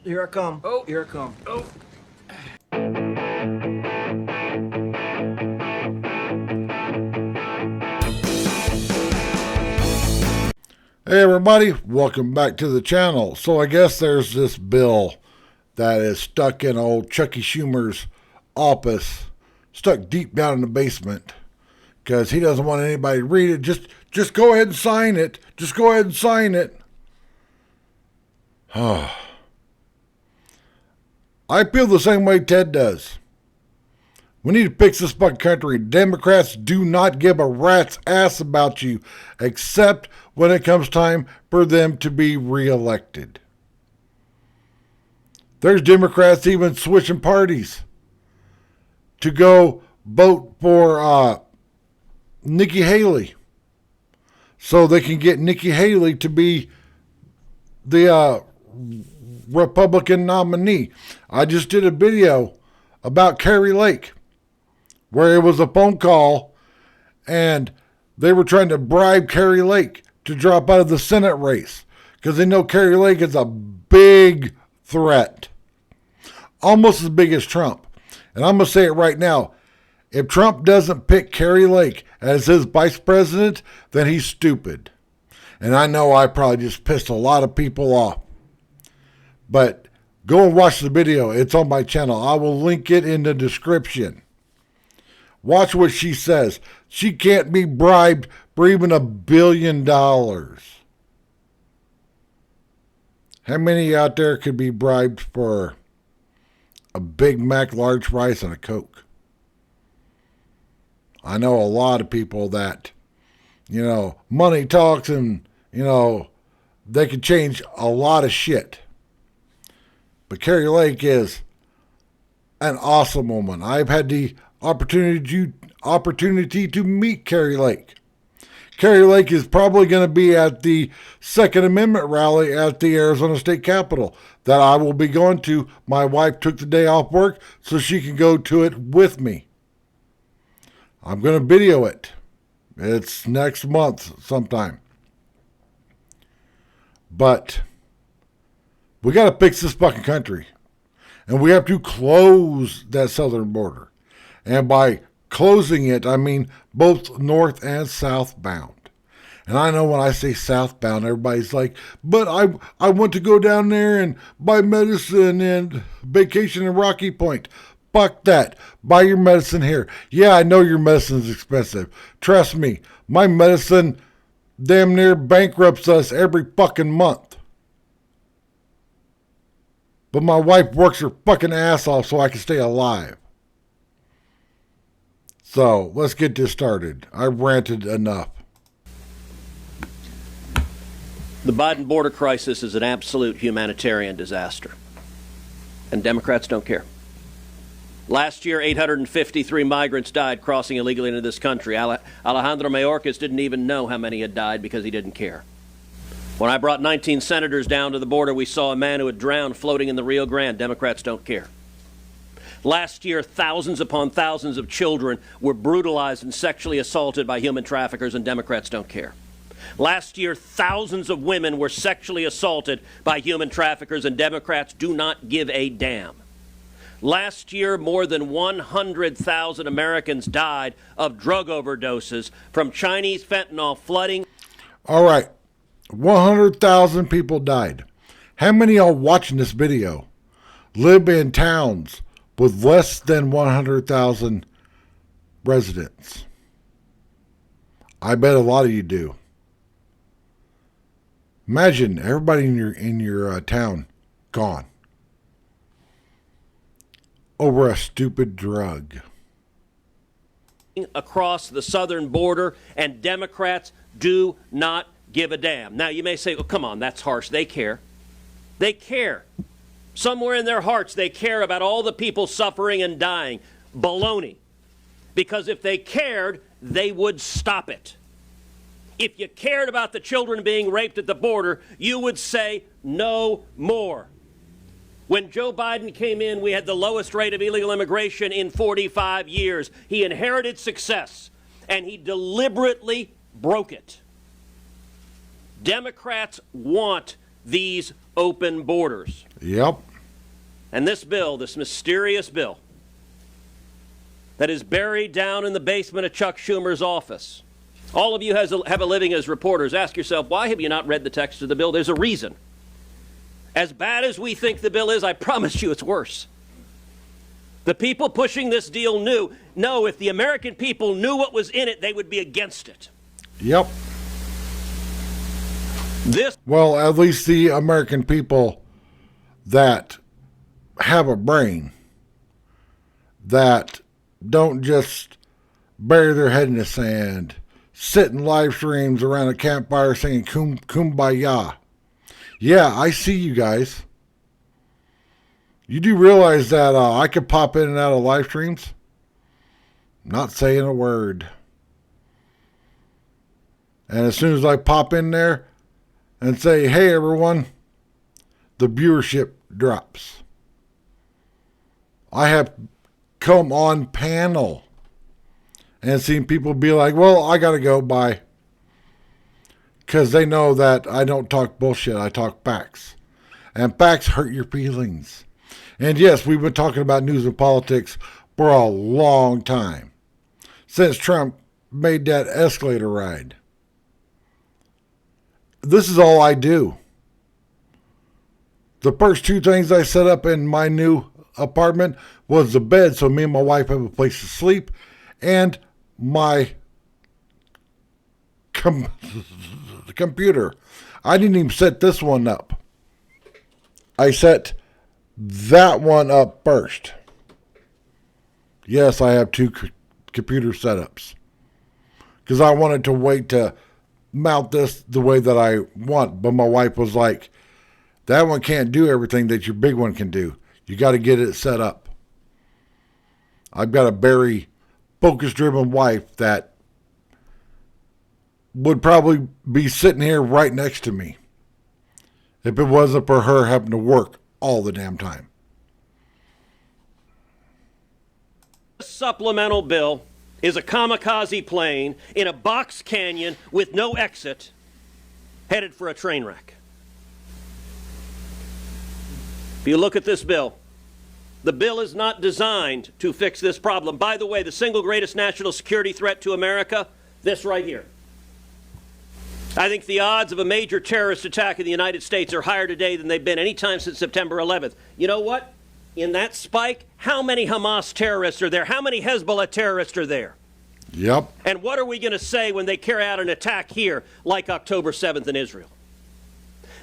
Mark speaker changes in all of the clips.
Speaker 1: Here I come.
Speaker 2: Oh.
Speaker 1: Here I come.
Speaker 2: Oh.
Speaker 3: Hey everybody, welcome back to the channel. So I guess there's this bill that is stuck in old Chucky Schumer's office, stuck deep down in the basement, because he doesn't want anybody to read it. Just go ahead and sign it. Just go ahead and sign it. I feel the same way Ted does. We need to fix this fucking country. Democrats do not give a rat's ass about you, except when it comes time for them to be reelected. There's Democrats even switching parties to go vote for Nikki Haley, so they can get Nikki Haley to be the Republican nominee. I just did a video about Kari Lake, where it was a phone call and they were trying to bribe Kari Lake to drop out of the Senate race because they know Kari Lake is a big threat, almost as big as Trump. And I'm going to say it right now. If Trump doesn't pick Kari Lake as his vice president, then he's stupid. And I know I probably just pissed a lot of people off. But go and watch the video. It's on my channel. I will link it in the description. Watch what she says. She can't be bribed for even $1 billion. How many out there could be bribed for a Big Mac, large rice, and a Coke? I know a lot of people that, money talks and, they can change a lot of shit. But Kari Lake is an awesome woman. I've had the opportunity to meet Kari Lake. Kari Lake is probably going to be at the Second Amendment rally at the Arizona State Capitol that I will be going to. My wife took the day off work so she can go to it with me. I'm going to video it. It's next month sometime. But we got to fix this fucking country. And we have to close that southern border. And by closing it, I mean both north and southbound. And I know when I say southbound, everybody's like, but I want to go down there and buy medicine and vacation in Rocky Point. Fuck that. Buy your medicine here. Yeah, I know your medicine is expensive. Trust me, my medicine damn near bankrupts us every fucking month. But my wife works her fucking ass off so I can stay alive. So, let's get this started. I've ranted enough.
Speaker 4: The Biden border crisis is an absolute humanitarian disaster. And Democrats don't care. Last year, 853 migrants died crossing illegally into this country. Alejandro Mayorkas didn't even know how many had died because he didn't care. When I brought 19 senators down to the border, we saw a man who had drowned floating in the Rio Grande. Democrats don't care. Last year, thousands upon thousands of children were brutalized and sexually assaulted by human traffickers, and Democrats don't care. Last year, thousands of women were sexually assaulted by human traffickers, and Democrats do not give a damn. Last year, more than 100,000 Americans died of drug overdoses from Chinese fentanyl flooding.
Speaker 3: All right, 100,000 people died. How many of y'all watching this video live in towns with less than 100,000 residents? I bet a lot of you do. Imagine everybody in your town gone over a stupid drug.
Speaker 4: Across the southern border, and Democrats do not give a damn. Now, you may say, oh, come on, that's harsh. They care. They care. Somewhere in their hearts, they care about all the people suffering and dying. Baloney. Because if they cared, they would stop it. If you cared about the children being raped at the border, you would say no more. When Joe Biden came in, we had the lowest rate of illegal immigration in 45 years. He inherited success, and he deliberately broke it. Democrats want these open borders.
Speaker 3: Yep.
Speaker 4: And this bill, this mysterious bill that is buried down in the basement of Chuck Schumer's office. All of you have a living as reporters. Ask yourself, why have you not read the text of the bill? There's a reason. As bad as we think the bill is, I promise you it's worse. The people pushing this deal know if the American people knew what was in it, they would be against it.
Speaker 3: Yep. Well, at least the American people that have a brain, that don't just bury their head in the sand, sit in live streams around a campfire singing kumbaya. Yeah, I see you guys. You do realize that I could pop in and out of live streams? Not saying a word. And as soon as I pop in there and say, hey everyone, the viewership drops. I have come on panel and seen people be like, well, I got to go, bye. Because they know that I don't talk bullshit, I talk facts. And facts hurt your feelings. And yes, we've been talking about news and politics for a long time. Since Trump made that escalator ride. This is all I do. The first two things I set up in my new apartment was the bed so me and my wife have a place to sleep, and my computer. I didn't even set this one up. I set that one up first. Yes, I have two computer setups because I wanted to wait to mount this the way that I want, but my wife was like, that one can't do everything that your big one can do. You got to get it set up. I've got a very focus-driven wife that would probably be sitting here right next to me if it wasn't for her having to work all the damn time.
Speaker 4: This supplemental bill is a kamikaze plane in a box canyon with no exit, headed for a train wreck. If you look at this bill, the bill is not designed to fix this problem. By the way, the single greatest national security threat to America, this right here. I think the odds of a major terrorist attack in the United States are higher today than they've been any time since September 11th. You know what? In that spike, how many Hamas terrorists are there? How many Hezbollah terrorists are there?
Speaker 3: Yep.
Speaker 4: And what are we going to say when they carry out an attack here like October 7th in Israel?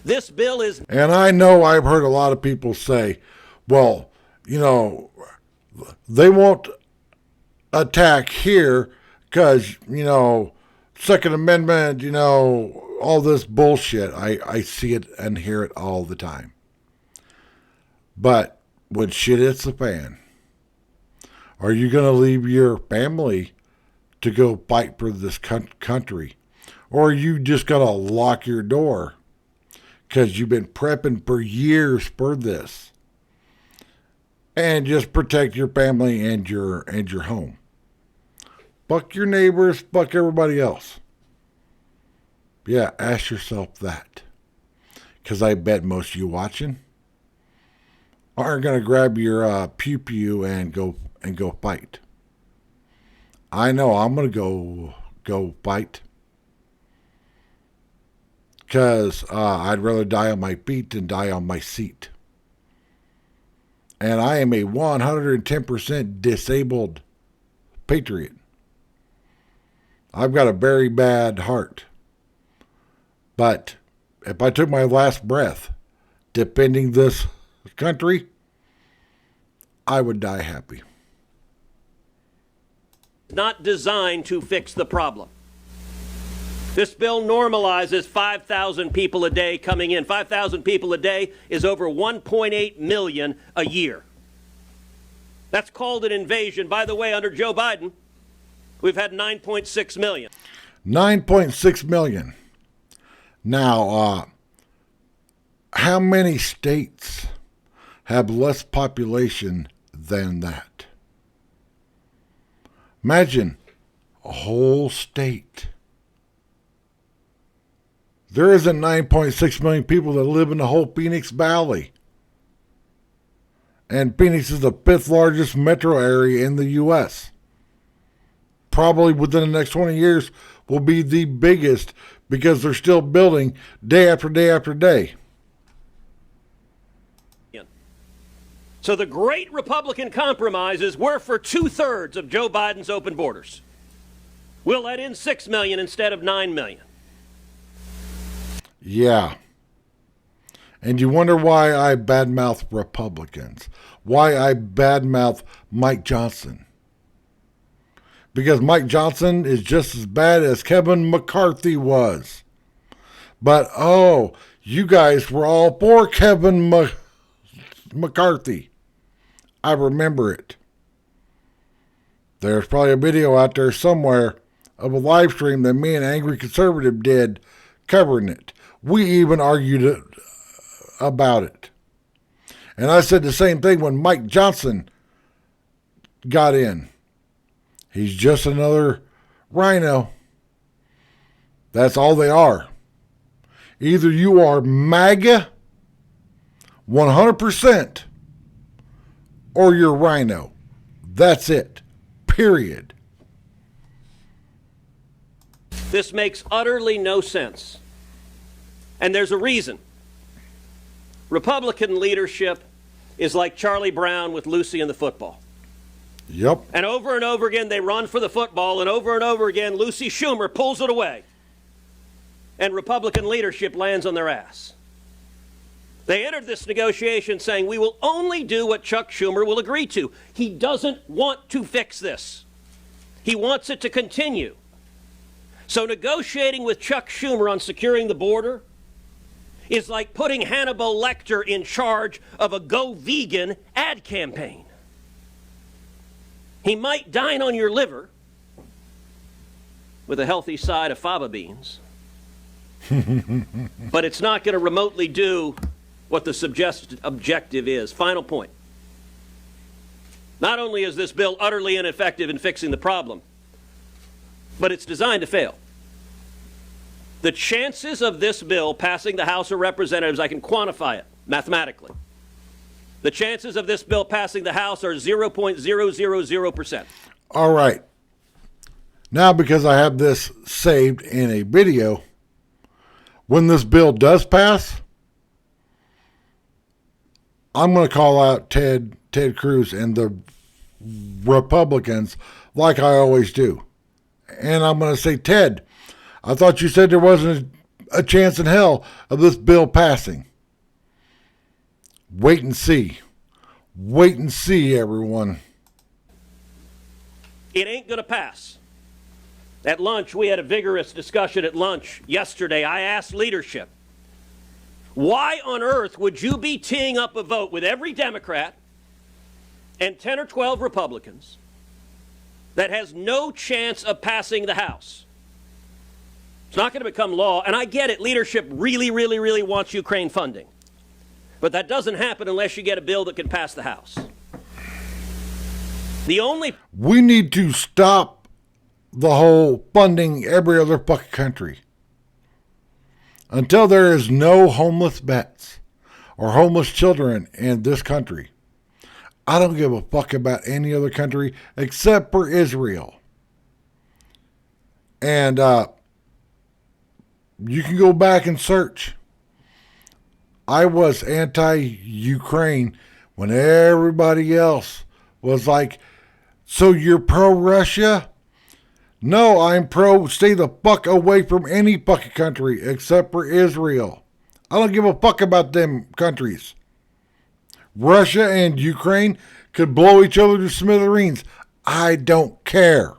Speaker 4: This bill is...
Speaker 3: And I know I've heard a lot of people say, well, you know, they won't attack here because, you know, Second Amendment, you know, all this bullshit. I see it and hear it all the time. But when shit hits the fan, are you going to leave your family to go fight for this country? Or are you just going to lock your door because you've been prepping for years for this and just protect your family and your home? Fuck your neighbors, fuck everybody else. Yeah, ask yourself that. Because I bet most of you watching aren't going to grab your pew-pew and go fight. I know I'm going to go fight. Because I'd rather die on my feet than die on my seat. And I am a 110% disabled patriot. I've got a very bad heart. But if I took my last breath defending this country, I would die happy.
Speaker 4: Not designed to fix the problem. This bill normalizes 5,000 people a day coming in. 5,000 people a day is over 1.8 million a year. That's called an invasion. By the way, under Joe Biden, we've had 9.6 million.
Speaker 3: 9.6 million. Now, how many states have less population than that? Imagine a whole state. There isn't 9.6 million people that live in the whole Phoenix Valley. And Phoenix is the 5th largest metro area in the U.S. Probably within the next 20 years will be the biggest because they're still building day after day after day.
Speaker 4: So the great Republican compromise is we're for 2/3 of Joe Biden's open borders. We'll let in 6 million instead of 9 million.
Speaker 3: Yeah. And you wonder why I badmouth Republicans. Why I badmouth Mike Johnson. Because Mike Johnson is just as bad as Kevin McCarthy was. But, oh, you guys were all for Kevin McCarthy. I remember it. There's probably a video out there somewhere of a live stream that me and Angry Conservative did covering it. We even argued about it. And I said the same thing when Mike Johnson got in. He's just another rhino. That's all they are. Either you are MAGA 100% or you're rhino. That's it. Period.
Speaker 4: This makes utterly no sense. And there's a reason. Republican leadership is like Charlie Brown with Lucy and the football.
Speaker 3: Yep.
Speaker 4: And over again, they run for the football, and over again, Lucy Schumer pulls it away. And Republican leadership lands on their ass. They entered this negotiation saying, we will only do what Chuck Schumer will agree to. He doesn't want to fix this. He wants it to continue. So negotiating with Chuck Schumer on securing the border is like putting Hannibal Lecter in charge of a Go Vegan ad campaign. He might dine on your liver with a healthy side of fava beans, but it's not going to remotely do what the suggested objective is. Final point. Not only is this bill utterly ineffective in fixing the problem, but it's designed to fail. The chances of this bill passing the House of Representatives, I can quantify it mathematically. The chances of this bill passing the House are 0.000%.
Speaker 3: All right. Now, because I have this saved in a video, when this bill does pass, I'm going to call out Ted Cruz and the Republicans like I always do. And I'm going to say, Ted, I thought you said there wasn't a chance in hell of this bill passing. Wait and see. Wait and see, everyone.
Speaker 4: It ain't going to pass. At lunch, we had a vigorous discussion at lunch yesterday. I asked leadership, why on earth would you be teeing up a vote with every Democrat and 10 or 12 Republicans that has no chance of passing the House? It's not going to become law, and I get it. Leadership really wants Ukraine funding. But that doesn't happen unless you get a bill that can pass the House.
Speaker 3: We need to stop the whole funding every other fucking country. Until there is no homeless vets or homeless children in this country, I don't give a fuck about any other country except for Israel. And you can go back and search. I was anti-Ukraine when everybody else was like, so you're pro-Russia? No, I'm pro stay the fuck away from any fucking country except for Israel. I don't give a fuck about them countries. Russia and Ukraine could blow each other to smithereens. I don't care.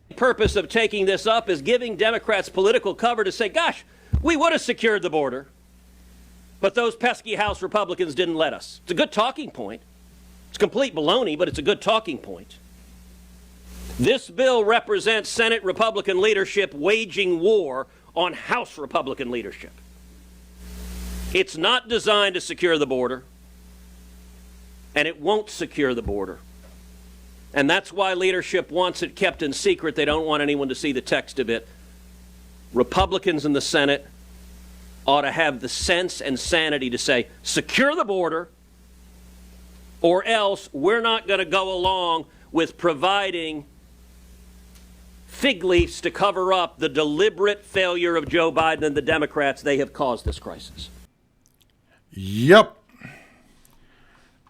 Speaker 4: The purpose of taking this up is giving Democrats political cover to say, gosh, we would have secured the border, but those pesky House Republicans didn't let us. It's a good talking point. It's complete baloney, but it's a good talking point. This bill represents Senate Republican leadership waging war on House Republican leadership. It's not designed to secure the border, and it won't secure the border. And that's why leadership wants it kept in secret. They don't want anyone to see the text of it. Republicans in the Senate ought to have the sense and sanity to say, secure the border, or else we're not going to go along with providing fig leaves to cover up the deliberate failure of Joe Biden and the Democrats. They have caused this crisis.
Speaker 3: Yep.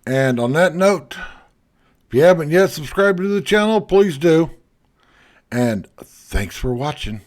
Speaker 3: And on that note, if you haven't yet subscribed to the channel, please do. And thanks for watching.